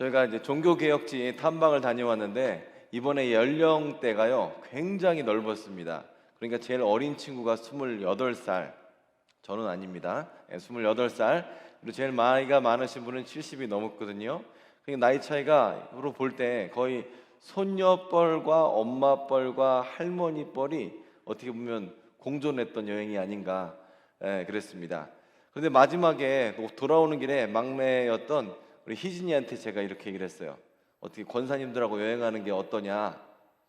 저희가 이제 종교개혁지 탐방을 다녀왔는데 이번에 연령대가요 굉장히 넓었습니다. 그러니까 제일 어린 친구가 28살, 저는 아닙니다. 28살. 그리고 제일 나이가 많으신 분은 70이 넘었거든요. 그러니까 나이 차이가로 볼 때 거의 손녀뻘과 엄마뻘과 할머니뻘이 어떻게 보면 공존했던 여행이 아닌가 그랬습니다. 그런데 마지막에 돌아오는 길에 막내였던 우리 희진이한테 제가 이렇게 얘기를 했어요. 어떻게 권사님들하고 여행하는 게 어떠냐?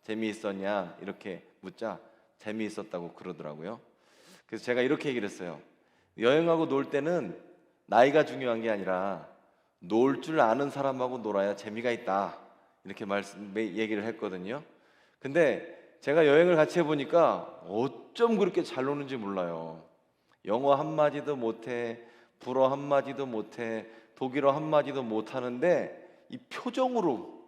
재미있었냐? 이렇게 묻자 재미있었다고 그러더라고요. 그래서 제가 이렇게 얘기를 했어요. 여행하고 놀 때는 나이가 중요한 게 아니라 놀 줄 아는 사람하고 놀아야 재미가 있다. 이렇게 얘기를 했거든요. 근데 제가 여행을 같이 해보니까 어쩜 그렇게 잘 노는지 몰라요. 영어 한마디도 못해, 불어 한마디도 못해, 독일어 한마디도 못하는데 이 표정으로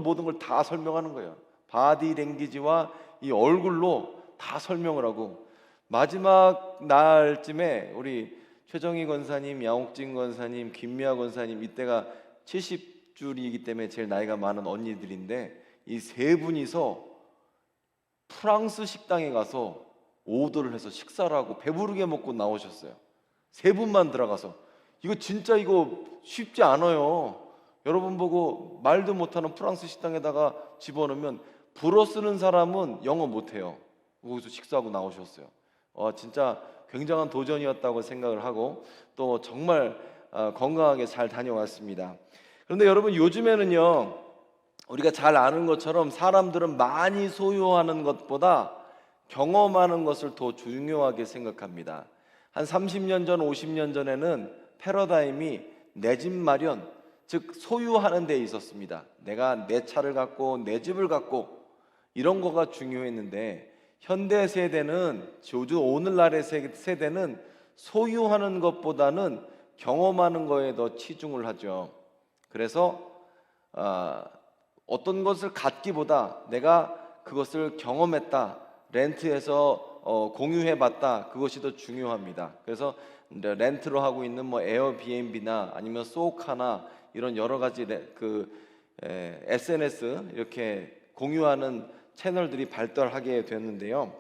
모든 걸 다 설명하는 거예요. 바디 랭귀지와 이 얼굴로 다 설명을 하고, 마지막 날쯤에 우리 최정희 권사님, 양옥진 권사님, 김미아 권사님, 이때가 70줄이기 때문에 제일 나이가 많은 언니들인데 이 세 분이서 프랑스 식당에 가서 오더를 해서 식사를 하고 배부르게 먹고 나오셨어요. 세 분만 들어가서. 이거 진짜 쉽지 않아요. 여러분 보고 말도 못하는 프랑스 식당에다가 집어넣으면 불어 쓰는 사람은 영어 못해요. 거기서 식사하고 나오셨어요. 진짜 굉장한 도전이었다고 생각을 하고 또 정말 건강하게 잘 다녀왔습니다. 그런데 여러분, 요즘에는요 우리가 잘 아는 것처럼 사람들은 많이 소유하는 것보다 경험하는 것을 더 중요하게 생각합니다. 한 30년 전, 50년 전에는 패러다임이 내 집 마련, 즉 소유하는 데 있었습니다. 내가 내 차를 갖고 내 집을 갖고 이런 거가 중요했는데, 현대 세대는, 오늘날의 세대는 소유하는 것보다는 경험하는 거에 더 치중을 하죠. 그래서 어떤 것을 갖기보다 내가 그것을 경험했다, 렌트해서 공유해봤다, 그것이 더 중요합니다. 그래서 렌트로 하고 있는 에어비앤비나 아니면 소카나 이런 여러 가지 SNS 이렇게 공유하는 채널들이 발달하게 됐는데요.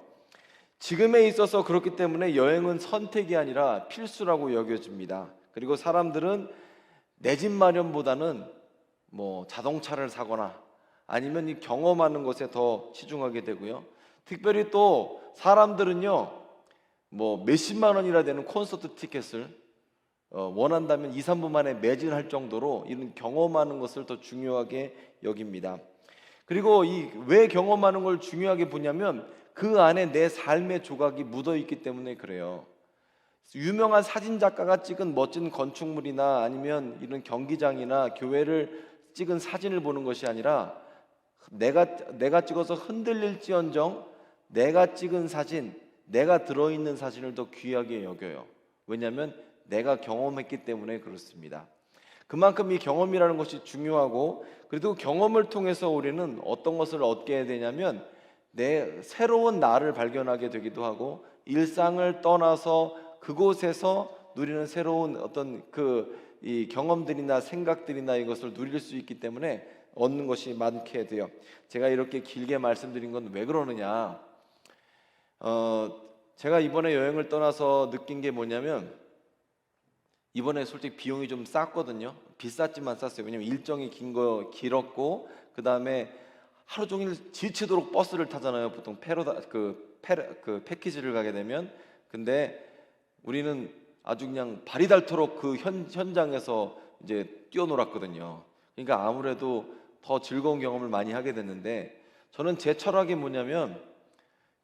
지금에 있어서 그렇기 때문에 여행은 선택이 아니라 필수라고 여겨집니다. 그리고 사람들은 내 집 마련보다는 자동차를 사거나 아니면 이 경험하는 것에 더 치중하게 되고요. 특별히 또 사람들은요 몇십만 원이라 되는 콘서트 티켓을 원한다면 2, 3분 만에 매진할 정도로 이런 경험하는 것을 더 중요하게 여깁니다. 그리고 왜 경험하는 걸 중요하게 보냐면 그 안에 내 삶의 조각이 묻어 있기 때문에 그래요. 유명한 사진 작가가 찍은 멋진 건축물이나 아니면 이런 경기장이나 교회를 찍은 사진을 보는 것이 아니라 내가 찍어서 흔들릴지언정 내가 찍은 사진, 내가 들어있는 사진을 더 귀하게 여겨요. 왜냐하면 내가 경험했기 때문에 그렇습니다. 그만큼 이 경험이라는 것이 중요하고, 그래도 경험을 통해서 우리는 어떤 것을 얻게 되냐면 내 새로운 나를 발견하게 되기도 하고, 일상을 떠나서 그곳에서 누리는 새로운 어떤 이 경험들이나 생각들이나 이것을 누릴 수 있기 때문에 얻는 것이 많게 돼요. 제가 이렇게 길게 말씀드린 건 왜 그러느냐, 제가 이번에 여행을 떠나서 느낀 게 뭐냐면, 이번에 솔직히 비용이 좀 쌌거든요. 비쌌지만 쌌어요. 왜냐면 일정이 길었고, 그 다음에 하루 종일 지치도록 버스를 타잖아요. 보통 패키지를 가게 되면. 근데 우리는 아주 그냥 발이 닳도록 그 현장에서 이제 뛰어놀았거든요. 그러니까 아무래도 더 즐거운 경험을 많이 하게 됐는데, 저는 제 철학이 뭐냐면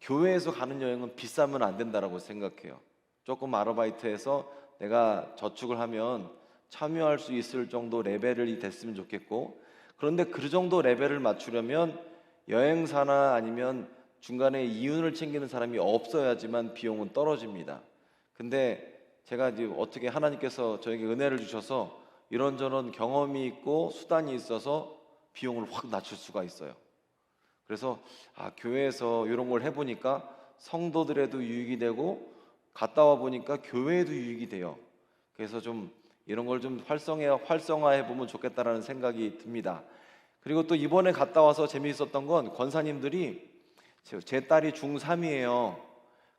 교회에서 가는 여행은 비싸면 안 된다라고 생각해요. 조금 아르바이트해서 내가 저축을 하면 참여할 수 있을 정도 레벨이 됐으면 좋겠고, 그런데 그 정도 레벨을 맞추려면 여행사나 아니면 중간에 이윤을 챙기는 사람이 없어야지만 비용은 떨어집니다. 근데 제가 이제 어떻게 하나님께서 저에게 은혜를 주셔서 이런저런 경험이 있고 수단이 있어서 비용을 확 낮출 수가 있어요. 그래서 교회에서 이런 걸 해보니까 성도들에도 유익이 되고 갔다 와 보니까 교회에도 유익이 돼요. 그래서 좀 이런 걸 좀 활성화해 보면 좋겠다라는 생각이 듭니다. 그리고 또 이번에 갔다 와서 재미있었던 건 권사님들이 제 딸이 중3이에요.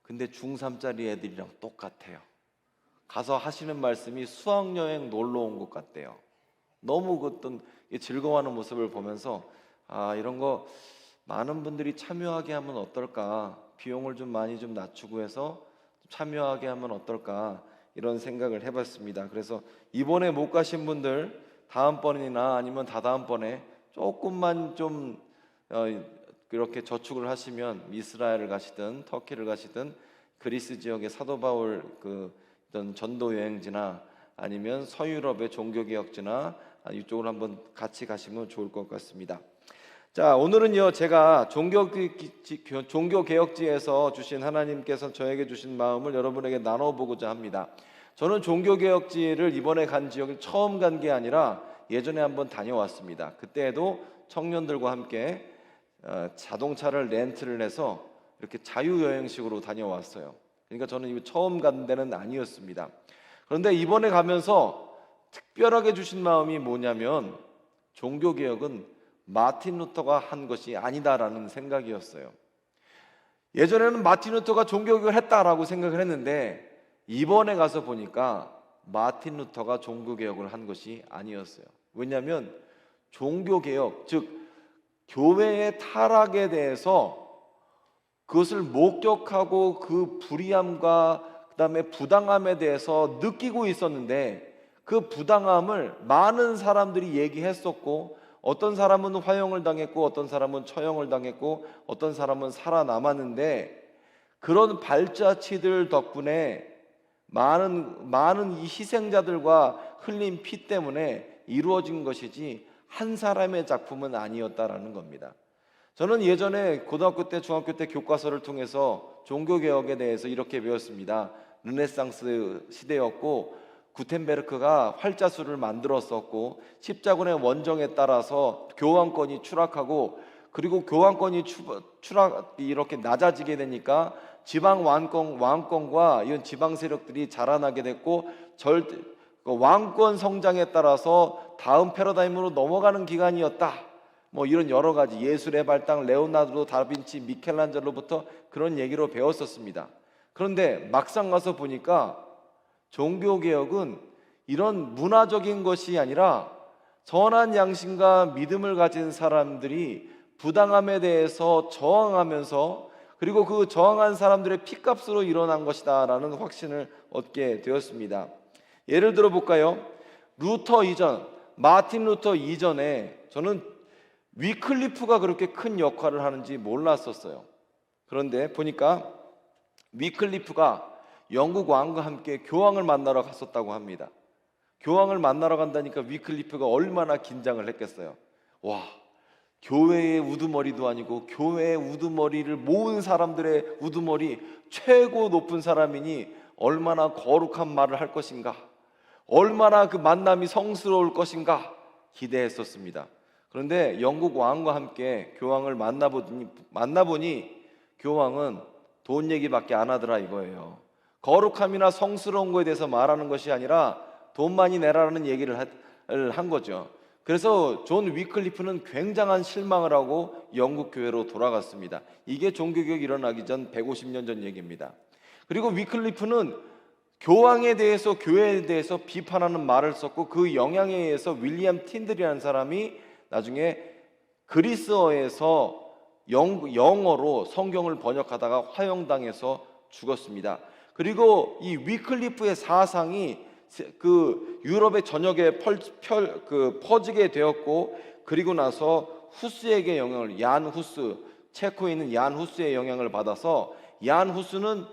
근데 중3짜리 애들이랑 똑같아요. 가서 하시는 말씀이 수학여행 놀러 온 것 같대요. 너무 그 어떤 즐거워하는 모습을 보면서 이런 거 많은 분들이 참여하게 하면 어떨까, 비용을 좀 많이 좀 낮추고 해서 참여하게 하면 어떨까, 이런 생각을 해봤습니다. 그래서 이번에 못 가신 분들 다음번이나 아니면 다다음번에 조금만 좀 그렇게 저축을 하시면 이스라엘을 가시든 터키를 가시든 그리스 지역의 사도 바울 어떤 전도 여행지나 아니면 서유럽의 종교개혁지나 이쪽으로 한번 같이 가시면 좋을 것 같습니다. 자, 오늘은요, 제가 종교개혁지에서 주신, 하나님께서 저에게 주신 마음을 여러분에게 나눠보고자 합니다. 저는 종교개혁지를 이번에 간 지역을 처음 간 게 아니라 예전에 한번 다녀왔습니다. 그때에도 청년들과 함께 자동차를 렌트를 해서 이렇게 자유여행식으로 다녀왔어요. 그러니까 저는 이거 처음 간 데는 아니었습니다. 그런데 이번에 가면서 특별하게 주신 마음이 뭐냐면, 종교개혁은 마틴 루터가 한 것이 아니다라는 생각이었어요. 예전에는 마틴 루터가 종교개혁을 했다라고 생각을 했는데, 이번에 가서 보니까 마틴 루터가 종교개혁을 한 것이 아니었어요. 왜냐하면 종교개혁, 즉 교회의 타락에 대해서 그것을 목격하고 그 불의함과 그다음에 부당함에 대해서 느끼고 있었는데, 그 부당함을 많은 사람들이 얘기했었고, 어떤 사람은 화형을 당했고 어떤 사람은 처형을 당했고 어떤 사람은 살아남았는데, 그런 발자취들 덕분에 많은 이 희생자들과 흘린 피 때문에 이루어진 것이지 한 사람의 작품은 아니었다라는 겁니다. 저는 예전에 고등학교 때, 중학교 때 교과서를 통해서 종교개혁에 대해서 이렇게 배웠습니다. 르네상스 시대였고, 구텐베르크가 활자수를 만들었었고, 십자군의 원정에 따라서 교황권이 추락하고, 그리고 교황권이 이렇게 낮아지게 되니까 지방 왕권과 이런 지방 세력들이 자라나게 됐고, 왕권 성장에 따라서 다음 패러다임으로 넘어가는 기간이었다. 이런 여러 가지 예술의 발당, 레오나르도 다빈치, 미켈란젤로부터 그런 얘기로 배웠었습니다. 그런데 막상 가서 보니까 종교개혁은 이런 문화적인 것이 아니라 선한 양심과 믿음을 가진 사람들이 부당함에 대해서 저항하면서, 그리고 그 저항한 사람들의 피값으로 일어난 것이다 라는 확신을 얻게 되었습니다. 예를 들어 볼까요? 마틴 루터 이전에 저는 위클리프가 그렇게 큰 역할을 하는지 몰랐었어요. 그런데 보니까 위클리프가 영국 왕과 함께 교황을 만나러 갔었다고 합니다. 교황을 만나러 간다니까 위클리프가 얼마나 긴장을 했겠어요. 와, 교회의 우두머리도 아니고 교회의 우두머리를 모은 사람들의 우두머리 최고 높은 사람이니 얼마나 거룩한 말을 할 것인가, 얼마나 그 만남이 성스러울 것인가 기대했었습니다. 그런데 영국 왕과 함께 교황을 만나보니 교황은 돈 얘기밖에 안 하더라 이거예요. 거룩함이나 성스러운 거에 대해서 말하는 것이 아니라 돈 많이 내라는 얘기를 한 거죠. 그래서 존 위클리프는 굉장한 실망을 하고 영국 교회로 돌아갔습니다. 이게 종교개혁이 일어나기 전 150년 전 얘기입니다. 그리고 위클리프는 교황에 대해서, 교회에 대해서 비판하는 말을 썼고, 그 영향에 의해서 윌리엄 틴들이라는 사람이 나중에 그리스어에서 영어로 성경을 번역하다가 화형당해서 죽었습니다. 그리고 이 위클리프의 사상이 그 유럽의 전역에 퍼지게 되었고, 그리고 나서 후스에게 체코에 있는 얀 후스의 영향을 받아서, 얀 후스는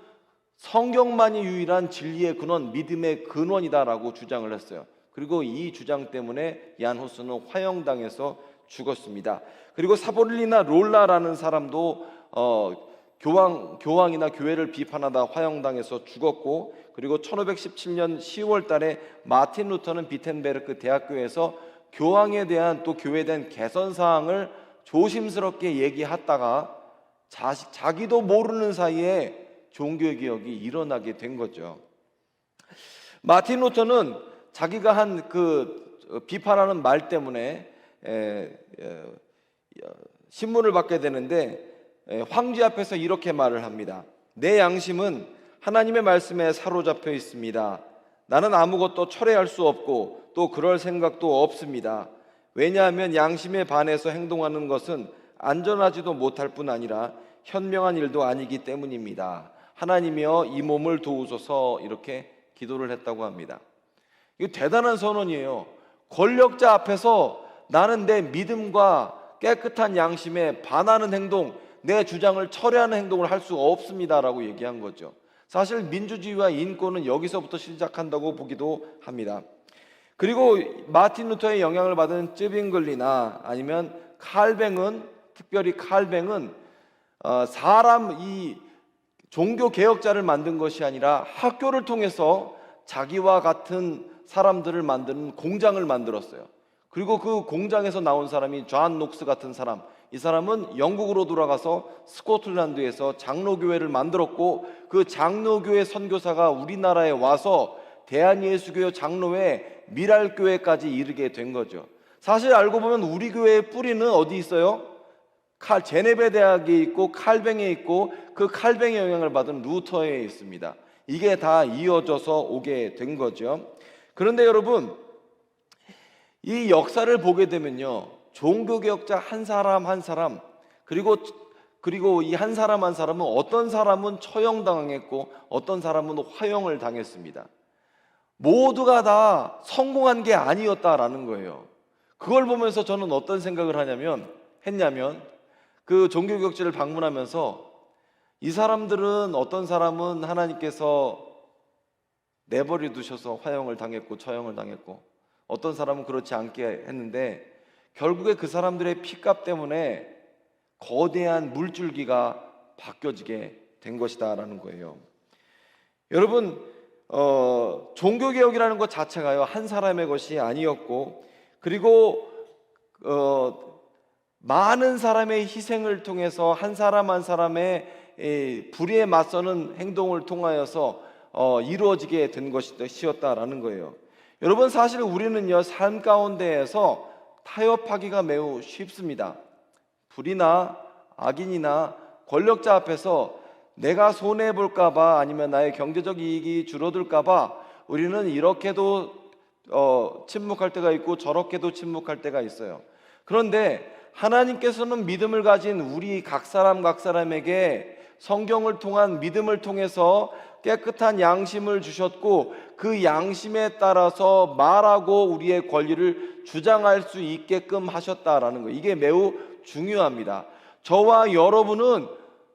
성경만이 유일한 진리의 근원, 믿음의 근원이다라고 주장을 했어요. 그리고 이 주장 때문에 얀 후스는 화형당해서 죽었습니다. 그리고 사보릴리나 롤라라는 사람도 교황이나 교회를 비판하다 화형당해서 죽었고, 그리고 1517년 10월 달에 마틴 루터는 비텐베르크 대학교에서 교황에 대한, 또 교회에 대한 개선 사항을 조심스럽게 얘기하다가 자기도 모르는 사이에 종교개혁이 일어나게 된 거죠. 마틴 루터는 자기가 한 비판하는 말 때문에 신문을 받게 되는데, 황제 앞에서 이렇게 말을 합니다. 내 양심은 하나님의 말씀에 사로잡혀 있습니다. 나는 아무것도 철회할 수 없고 또 그럴 생각도 없습니다. 왜냐하면 양심에 반해서 행동하는 것은 안전하지도 못할 뿐 아니라 현명한 일도 아니기 때문입니다. 하나님이여 이 몸을 도우소서, 이렇게 기도를 했다고 합니다. 이거 대단한 선언이에요. 권력자 앞에서 나는 내 믿음과 깨끗한 양심에 반하는 행동, 내 주장을 철회하는 행동을 할 수 없습니다라고 얘기한 거죠. 사실 민주주의와 인권은 여기서부터 시작한다고 보기도 합니다. 그리고 마틴 루터의 영향을 받은 쯔빙글리나 아니면 칼뱅은, 특별히 칼뱅은 이 종교 개혁자를 만든 것이 아니라 학교를 통해서 자기와 같은 사람들을 만드는 공장을 만들었어요. 그리고 그 공장에서 나온 사람이 존 녹스 같은 사람, 이 사람은 영국으로 돌아가서 스코틀랜드에서 장로교회를 만들었고, 그 장로교회 선교사가 우리나라에 와서 대한예수교 장로회 미랄교회까지 이르게 된 거죠. 사실 알고 보면 우리 교회의 뿌리는 어디 있어요? 제네베 대학에 있고 칼뱅에 있고, 그 칼뱅의 영향을 받은 루터에 있습니다. 이게 다 이어져서 오게 된 거죠. 그런데 여러분, 이 역사를 보게 되면요, 종교개혁자 한 사람 한 사람, 그리고 이 한 사람 한 사람은 어떤 사람은 처형당했고 어떤 사람은 화형을 당했습니다. 모두가 다 성공한 게 아니었다라는 거예요. 그걸 보면서 저는 어떤 생각을 했냐면 그 종교개혁지를 방문하면서 이 사람들은, 어떤 사람은 하나님께서 내버려 두셔서 화형을 당했고 처형을 당했고, 어떤 사람은 그렇지 않게 했는데, 결국에 그 사람들의 피값 때문에 거대한 물줄기가 바뀌어지게 된 것이다 라는 거예요. 여러분, 종교개혁이라는 것 자체가요, 한 사람의 것이 아니었고, 그리고 많은 사람의 희생을 통해서 한 사람 한 사람의 불의에 맞서는 행동을 통하여서 이루어지게 된 것이었다라는 거예요. 여러분, 사실 우리는요, 삶 가운데에서 타협하기가 매우 쉽습니다. 불이나 악인이나 권력자 앞에서 내가 손해볼까봐, 아니면 나의 경제적 이익이 줄어들까봐 우리는 이렇게도 침묵할 때가 있고 저렇게도 침묵할 때가 있어요. 그런데 하나님께서는 믿음을 가진 우리 각 사람에게 성경을 통한 믿음을 통해서 깨끗한 양심을 주셨고, 그 양심에 따라서 말하고 우리의 권리를 주장할 수 있게끔 하셨다라는 거예요. 이게 매우 중요합니다. 저와 여러분은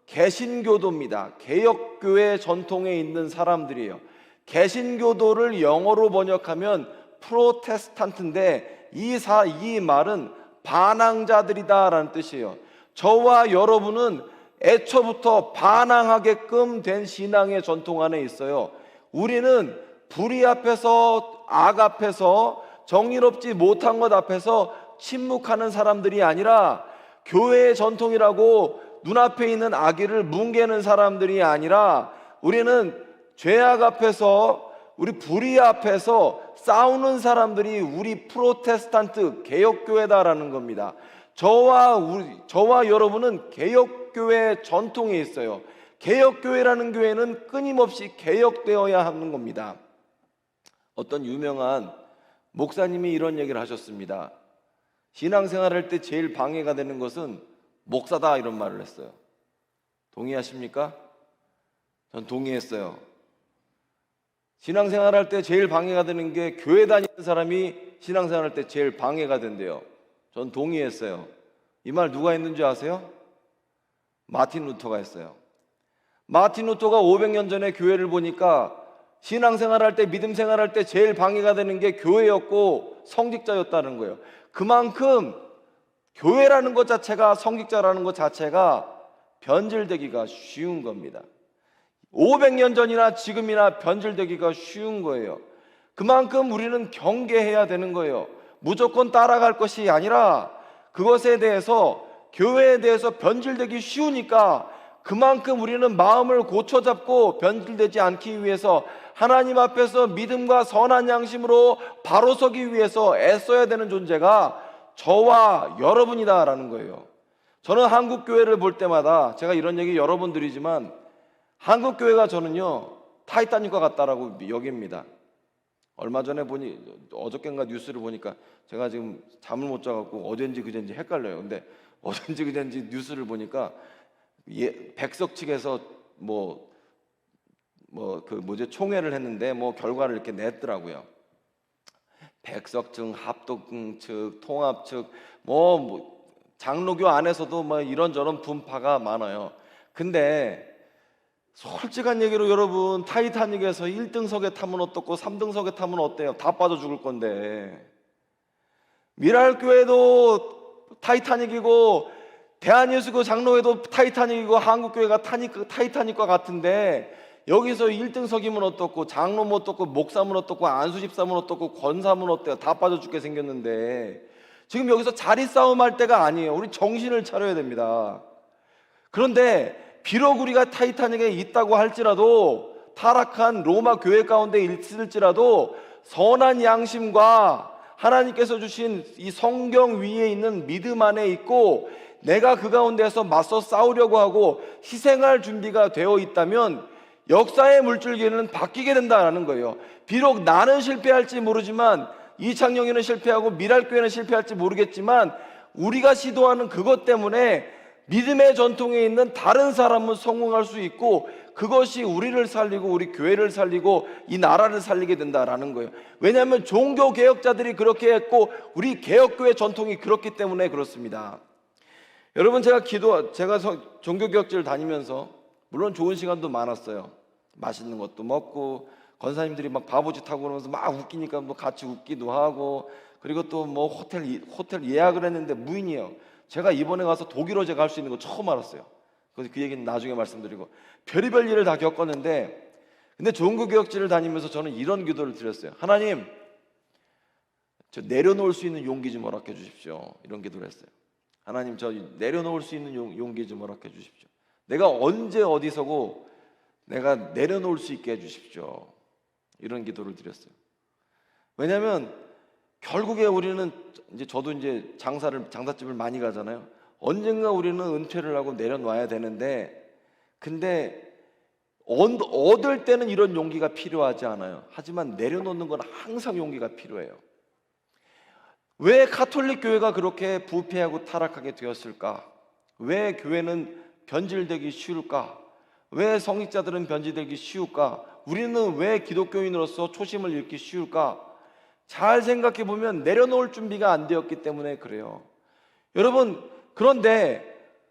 개신교도입니다. 개혁교회 전통에 있는 사람들이에요. 개신교도를 영어로 번역하면 프로테스탄트인데, 이 말은 반항자들이다라는 뜻이에요. 저와 여러분은 애초부터 반항하게끔 된 신앙의 전통 안에 있어요. 우리는 불의 앞에서, 악 앞에서, 정의롭지 못한 것 앞에서 침묵하는 사람들이 아니라, 교회의 전통이라고 눈앞에 있는 악의를 뭉개는 사람들이 아니라, 우리는 죄악 앞에서, 우리 불의 앞에서 싸우는 사람들이 우리 프로테스탄트 개혁교회다라는 겁니다. 저와 여러분은 개혁교회 전통에 있어요. 개혁교회라는 교회는 끊임없이 개혁되어야 하는 겁니다. 어떤 유명한 목사님이 이런 얘기를 하셨습니다. 신앙생활할 때 제일 방해가 되는 것은 목사다, 이런 말을 했어요. 동의하십니까? 전 동의했어요. 신앙생활할 때 제일 방해가 되는 게, 교회 다니는 사람이 신앙생활할 때 제일 방해가 된대요. 전 동의했어요. 이 말 누가 했는지 아세요? 마틴 루터가 했어요. 마틴 루터가 500년 전에 교회를 보니까 신앙생활할 때, 믿음생활할 때 제일 방해가 되는 게 교회였고 성직자였다는 거예요. 그만큼 교회라는 것 자체가, 성직자라는 것 자체가 변질되기가 쉬운 겁니다. 500년 전이나 지금이나 변질되기가 쉬운 거예요. 그만큼 우리는 경계해야 되는 거예요. 무조건 따라갈 것이 아니라, 그것에 대해서, 교회에 대해서 변질되기 쉬우니까 그만큼 우리는 마음을 고쳐잡고 변질되지 않기 위해서 하나님 앞에서 믿음과 선한 양심으로 바로 서기 위해서 애써야 되는 존재가 저와 여러분이다라는 거예요. 저는 한국 교회를 볼 때마다 제가 이런 얘기 여러 번 드리지만 한국 교회가 저는요 타이타닉과 같다라고 여깁니다. 얼마 전에 보니 어저께인가 뉴스를 보니까 제가 지금 잠을 못 자갖고 어젠지 그젠지 헷갈려요. 근데 어젠지 그젠지 뉴스를 보니까 백석 측에서 총회를 했는데 결과를 이렇게 냈더라고요. 백석 측, 합동 측, 통합 측, 장로교 안에서도 이런저런 분파가 많아요. 근데 솔직한 얘기로 여러분, 타이타닉에서 1등석에 타면 어떻고 3등석에 타면 어때요? 다 빠져 죽을 건데. 미랄교회도 타이타닉이고 대한예수교 장로회도 타이타닉이고 한국교회가 타이타닉과 같은데 여기서 1등석이면 어떻고 장로면 어떻고 목사면 어떻고 안수집사면 어떻고 권사면 어때요? 다 빠져 죽게 생겼는데 지금 여기서 자리 싸움할 때가 아니에요. 우리 정신을 차려야 됩니다. 그런데 비록 우리가 타이타닉에 있다고 할지라도 타락한 로마 교회 가운데 있을지라도 선한 양심과 하나님께서 주신 이 성경 위에 있는 믿음 안에 있고 내가 그 가운데서 맞서 싸우려고 하고 희생할 준비가 되어 있다면 역사의 물줄기는 바뀌게 된다는 거예요. 비록 나는 실패할지 모르지만 이창용이는 실패하고 미랄교회는 실패할지 모르겠지만 우리가 시도하는 그것 때문에 믿음의 전통에 있는 다른 사람은 성공할 수 있고 그것이 우리를 살리고 우리 교회를 살리고 이 나라를 살리게 된다라는 거예요. 왜냐하면 종교개혁자들이 그렇게 했고 우리 개혁교회 전통이 그렇기 때문에 그렇습니다. 여러분, 제가 종교개혁제를 다니면서 물론 좋은 시간도 많았어요. 맛있는 것도 먹고 권사님들이 막 바보짓 하고 그러면서 막 웃기니까 같이 웃기도 하고 그리고 또 호텔 예약을 했는데 무인이에요. 제가 이번에 가서 독일어 제가 할 수 있는 거 처음 알았어요. 그래서 그 얘기는 나중에 말씀드리고 별의별 일을 다 겪었는데 근데 종교개혁제를 다니면서 저는 이런 기도를 드렸어요. 하나님, 저 내려놓을 수 있는 용기 좀 허락해 주십시오. 이런 기도를 했어요. 하나님, 저 내려놓을 수 있는 용기 좀 허락해 주십시오. 내가 언제 어디서고 내가 내려놓을 수 있게 해주십시오. 이런 기도를 드렸어요. 왜냐하면 결국에 우리는 저도 장사집을 많이 가잖아요. 언젠가 우리는 은퇴를 하고 내려놔야 되는데 근데 얻을 때는 이런 용기가 필요하지 않아요. 하지만 내려놓는 건 항상 용기가 필요해요. 왜 가톨릭 교회가 그렇게 부패하고 타락하게 되었을까? 왜 교회는 변질되기 쉬울까? 왜 성직자들은 변질되기 쉬울까? 우리는 왜 기독교인으로서 초심을 잃기 쉬울까? 잘 생각해 보면 내려놓을 준비가 안 되었기 때문에 그래요. 여러분, 그런데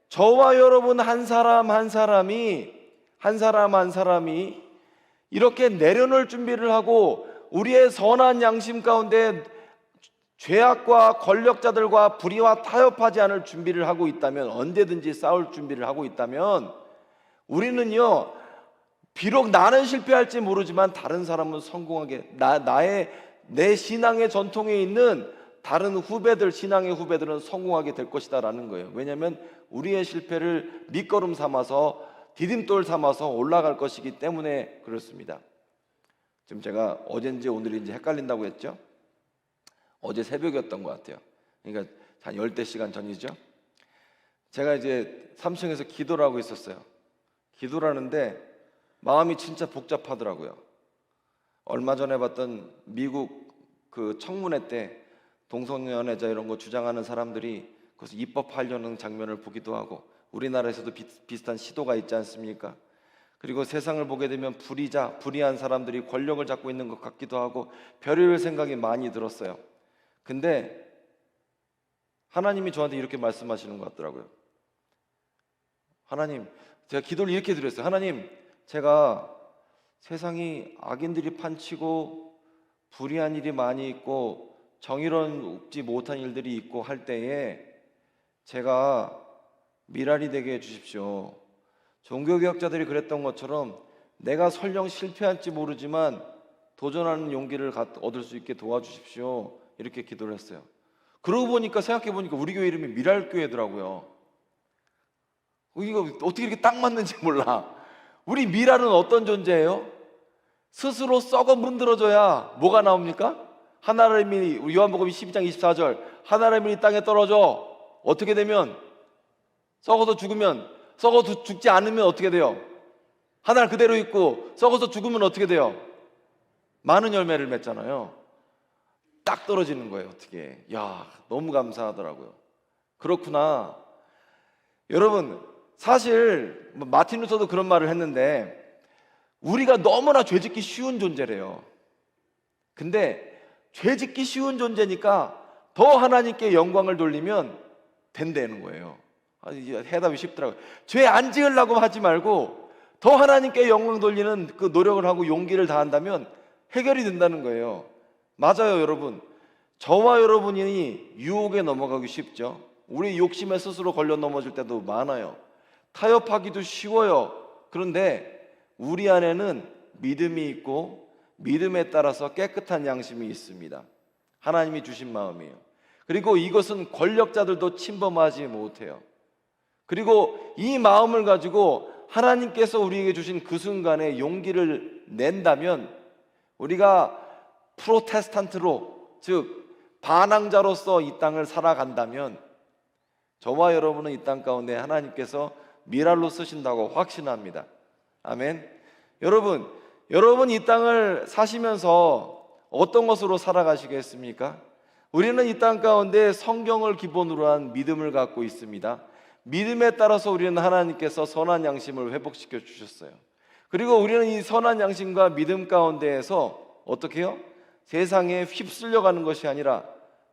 저와 여러분 한 사람 한 사람이 이렇게 내려놓을 준비를 하고 우리의 선한 양심 가운데 죄악과 권력자들과 불의와 타협하지 않을 준비를 하고 있다면, 언제든지 싸울 준비를 하고 있다면 우리는요, 비록 나는 실패할지 모르지만 다른 사람은 성공하게, 내 신앙의 전통에 있는 다른 신앙의 후배들은 성공하게 될 것이다 라는 거예요. 왜냐하면 우리의 실패를 밑거름 삼아서 디딤돌 삼아서 올라갈 것이기 때문에 그렇습니다. 지금 제가 어젠지 오늘인지 헷갈린다고 했죠? 어제 새벽이었던 것 같아요. 그러니까 한 10대 시간 전이죠. 제가 이제 3층에서 기도를 하고 있었어요. 기도를 하는데 마음이 진짜 복잡하더라고요. 얼마 전에 봤던 미국 그 청문회 때 동성연애자 이런 거 주장하는 사람들이 그것을 입법하려는 장면을 보기도 하고 우리나라에서도 비슷한 시도가 있지 않습니까? 그리고 세상을 보게 되면 불의한 사람들이 권력을 잡고 있는 것 같기도 하고 별의별 생각이 많이 들었어요. 근데 하나님이 저한테 이렇게 말씀하시는 것 같더라고요. 하나님, 제가 기도를 이렇게 드렸어요. 하나님, 제가 세상이 악인들이 판치고 불의한 일이 많이 있고 정의롭지 못한 일들이 있고 할 때에 제가 미랄이 되게 해주십시오. 종교개혁자들이 그랬던 것처럼 내가 설령 실패할지 모르지만 도전하는 용기를 얻을 수 있게 도와주십시오. 이렇게 기도를 했어요. 그러고 보니까 생각해 보니까 우리 교회 이름이 미랄교회더라고요. 이거 어떻게 이렇게 딱 맞는지 몰라. 우리 미랄은 어떤 존재예요? 스스로 썩어 문드러져야 뭐가 나옵니까? 하나님이, 우리 요한복음 12장 24절, 하나님이 땅에 떨어져 어떻게 되면, 썩어서 죽으면, 썩어 죽지 않으면 어떻게 돼요? 하늘 그대로 있고 썩어서 죽으면 어떻게 돼요? 많은 열매를 맺잖아요. 딱 떨어지는 거예요. 어떻게? 야, 너무 감사하더라고요. 그렇구나. 여러분, 사실 마틴 루터도 그런 말을 했는데, 우리가 너무나 죄짓기 쉬운 존재래요. 근데 죄짓기 쉬운 존재니까 더 하나님께 영광을 돌리면 된다는 거예요. 해답이 쉽더라고요. 죄 안 지으려고 하지 말고 더 하나님께 영광 돌리는 그 노력을 하고 용기를 다한다면 해결이 된다는 거예요. 맞아요, 여러분. 저와 여러분이 유혹에 넘어가기 쉽죠. 우리 욕심에 스스로 걸려 넘어질 때도 많아요. 타협하기도 쉬워요. 그런데 우리 안에는 믿음이 있고 믿음에 따라서 깨끗한 양심이 있습니다. 하나님이 주신 마음이에요. 그리고 이것은 권력자들도 침범하지 못해요. 그리고 이 마음을 가지고 하나님께서 우리에게 주신 그 순간에 용기를 낸다면, 우리가 프로테스탄트로, 즉 반항자로서 이 땅을 살아간다면, 저와 여러분은 이 땅 가운데 하나님께서 미랄로 쓰신다고 확신합니다. 아멘. 여러분 이 땅을 사시면서 어떤 것으로 살아가시겠습니까? 우리는 이 땅 가운데 성경을 기본으로 한 믿음을 갖고 있습니다. 믿음에 따라서 우리는 하나님께서 선한 양심을 회복시켜 주셨어요. 그리고 우리는 이 선한 양심과 믿음 가운데에서 어떻게 해요? 세상에 휩쓸려 가는 것이 아니라,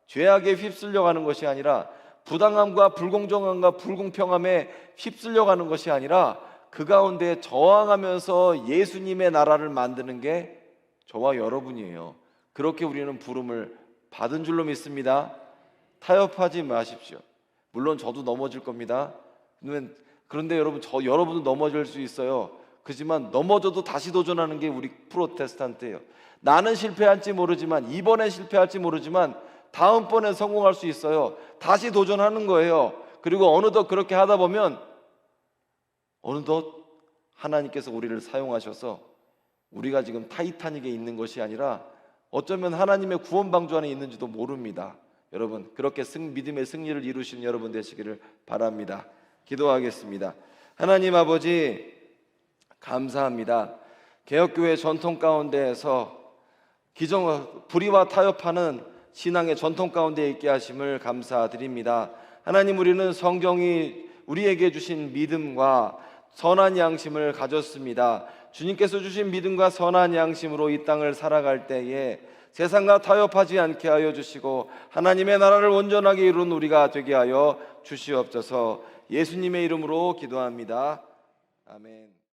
죄악에 휩쓸려 가는 것이 아니라, 부당함과 불공정함과 불공평함에 휩쓸려 가는 것이 아니라, 그 가운데 저항하면서 예수님의 나라를 만드는 게 저와 여러분이에요. 그렇게 우리는 부름을 받은 줄로 믿습니다. 타협하지 마십시오. 물론 저도 넘어질 겁니다. 그런데 여러분도 넘어질 수 있어요. 그렇지만 넘어져도 다시 도전하는 게 우리 프로테스탄트예요. 나는 실패할지 모르지만, 이번엔 실패할지 모르지만 다음번엔 성공할 수 있어요. 다시 도전하는 거예요. 그리고 어느덧 그렇게 하다 보면 어느덧 하나님께서 우리를 사용하셔서 우리가 지금 타이타닉에 있는 것이 아니라 어쩌면 하나님의 구원 방주 안에 있는지도 모릅니다. 여러분, 그렇게 믿음의 승리를 이루시는 여러분 되시기를 바랍니다. 기도하겠습니다. 하나님 아버지, 감사합니다. 개혁교회 전통 가운데에서 불의와 타협하는 신앙의 전통 가운데 있게 하심을 감사드립니다. 하나님, 우리는 성경이 우리에게 주신 믿음과 선한 양심을 가졌습니다. 주님께서 주신 믿음과 선한 양심으로 이 땅을 살아갈 때에 세상과 타협하지 않게 하여 주시고 하나님의 나라를 온전하게 이룬 우리가 되게 하여 주시옵소서. 예수님의 이름으로 기도합니다. 아멘.